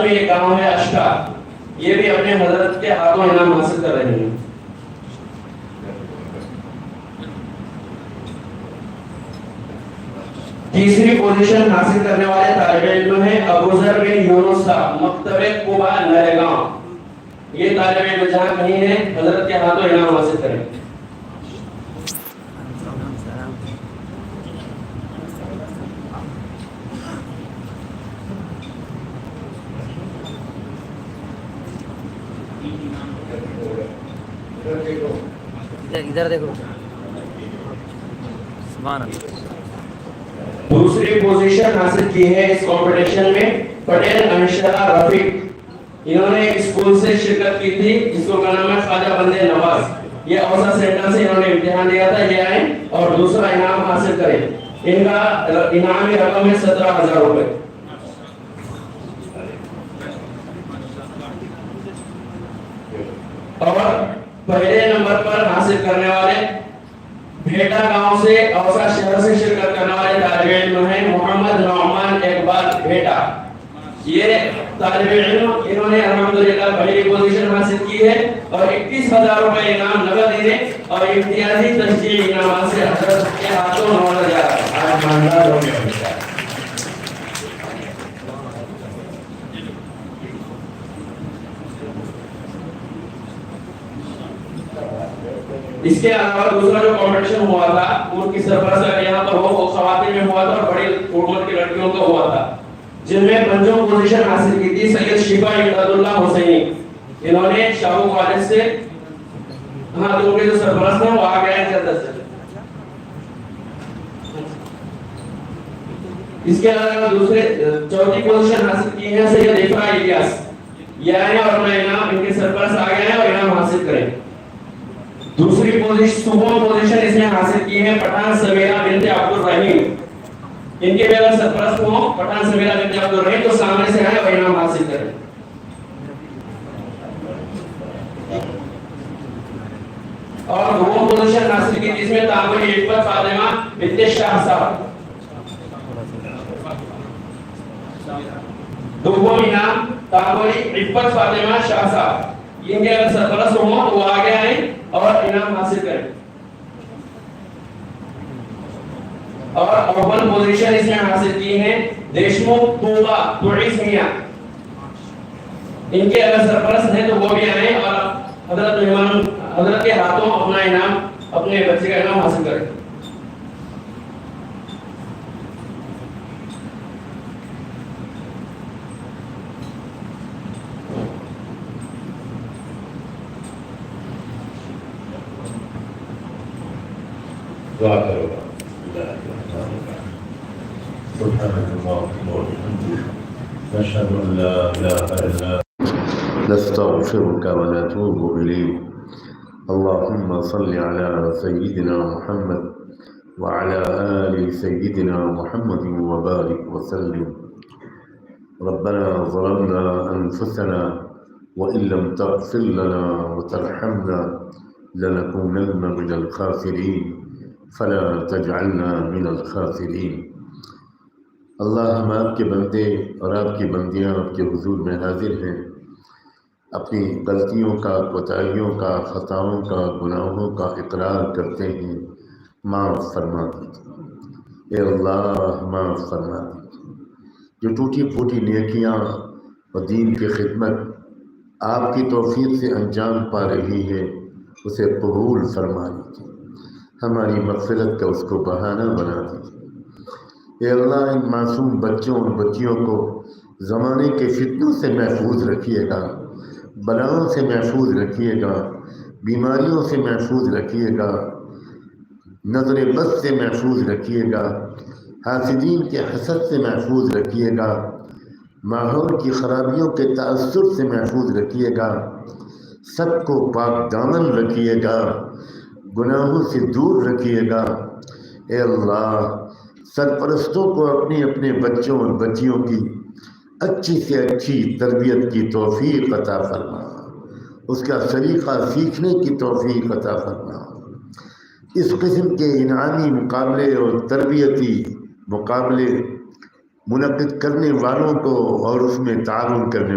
یہ گاؤں ہے اشکا، یہ بھی اپنے حضرت کے ہاتھوں انعام حاصل کر رہے ہیں۔ تیسری پوزیشن حاصل کرنے والے طالب علم ہیں ابو ذر بن یونس صاحب، مکتب قباء نہرگاں۔ یہ طالب علم جہاں کہیں ہے حضرت کے ہاتھوں انعام حاصل کریں۔ ادھر دیکھو، سبحان اللہ۔ دوسری پوزیشن حاصل کی ہے اس کمپٹیشن میں پٹیل انشرا رفیق، انہوں نے اسکول سے شرکت کی تھی جس کو کا نام ہے خواجہ بندے نواز۔ یہ اوسا سینٹر سے انہوں نے امتحان دیا تھا، یہ آئیں اور دوسرا انعام حاصل کریں۔ ان کا انعامی رقم ہے 17,000 روپے۔ اور پہلے نمبر پر حاصل کرنے والے بھیٹا گاؤں سے اوسا شہر سے شرکت کرنے والے طالب علم ہیں محمد نعمان اقبال بھیٹا۔ یہ طالب علم انہوں نے الحمدللہ پہلی پوزیشن حاصل کی ہے اور 21,000 روپے انعام نقد انہیں اور امتیازی تشجیعی انعامات سے حضرت کے ہاتھوں نوازا جا رہا ہے۔ آج ماندار ہو گیا۔ اس کے علاوہ دوسرا جو کمپٹیشن ہوا تھا ان کی سرپرست یہاں پر وہ خواتین میں ہوا تھا اور بڑی عمر کی لڑکیوں کا ہوا تھا، جن میں پنجم پوزیشن حاصل کی تھی سید شفا امداد اللہ حسینی۔ انہوں نے شاہو کالج سے ہاں تو ان کے جو سرپرست ہیں وہ آ گئے ہیں جلد سے۔ اس کے علاوہ دوسرے چوتھی پوزیشن حاصل کی ہے سید افرا الیاس، یہ آئے اور اپنا انعام ان کے سرپرست آ گئے ہیں اور انعام حاصل کریں۔ دوسری پوزیشن اس نے حاصل کی ہے پٹھان سمیرہ بنت عبد الرحیم، ان کے اگر سرپرست ہوں پٹھان سمیرہ بنت عبد الرحیم تو سامنے سے آئے اور انعام حاصل کریں۔ اور دوم پوزیشن حاصل کی جس میں تامری عفت فاطمہ بنت شاہ صاحب، دوم انعام تامری عفت فاطمہ شاہ صاحب، ان کے اگر سرپرست ہوں تو وہ آگے آئیں اور انعام حاصل کریں۔ اور اول پوزیشن اس نے حاصل کی ہے دیشموکھ طوبہ تعیس میاں، ان کے اگر سرپرست ہیں تو وہ بھی آئیں اور حضرت مہمان حضرت کے ہاتھوں اپنا انعام اپنے بچے کا انعام حاصل کریں۔ دعا کرو سبحانك اللهم وبحمدك نشهد ان لا اله الا انت نستغفرك ونتوب اليك اللهم صل على سيدنا محمد وعلى ال سيدنا محمد وبارك وسلم ربنا ظلمنا انفسنا وان لم تغفر لنا وترحمنا لنكونن من الخاسرين فلا تجعلنا من الخاسرین۔ اللہ ہم آپ کے بندے اور آپ کی بندیاں آپ کے حضور میں حاضر ہیں، اپنی غلطیوں کا، کوتاہیوں کا، خطاؤں کا، گناہوں کا اقرار کرتے ہیں، معاف فرما دیجیے۔ اے اللہ معاف فرما دیجیے۔ جو ٹوٹی پھوٹی نیکیاں اور دین کی خدمت آپ کی توفیق سے انجام پا رہی ہے اسے قبول فرما دیجیے، ہماری مغفرت کا اس کو بہانہ بنا دیجیے۔ اے اللہ ان معصوم بچوں اور بچیوں کو زمانے کے فتنوں سے محفوظ رکھیے گا، بلاؤں سے محفوظ رکھیے گا، بیماریوں سے محفوظ رکھیے گا، نظر بد سے محفوظ رکھیے گا، حاسدین کے حسد سے محفوظ رکھیے گا، ماحول کی خرابیوں کے تأثر سے محفوظ رکھیے گا، سب کو پاک دامن رکھیے گا، گناہوں سے دور رکھیے گا۔ اے اللہ سرپرستوں کو اپنے اپنے بچوں اور بچیوں کی اچھی سے اچھی تربیت کی توفیق عطا فرما، اس کا سلیقہ سیکھنے کی توفیق عطا فرما۔ اس قسم کے انعامی مقابلے اور تربیتی مقابلے منعقد کرنے والوں کو اور اس میں تعاون کرنے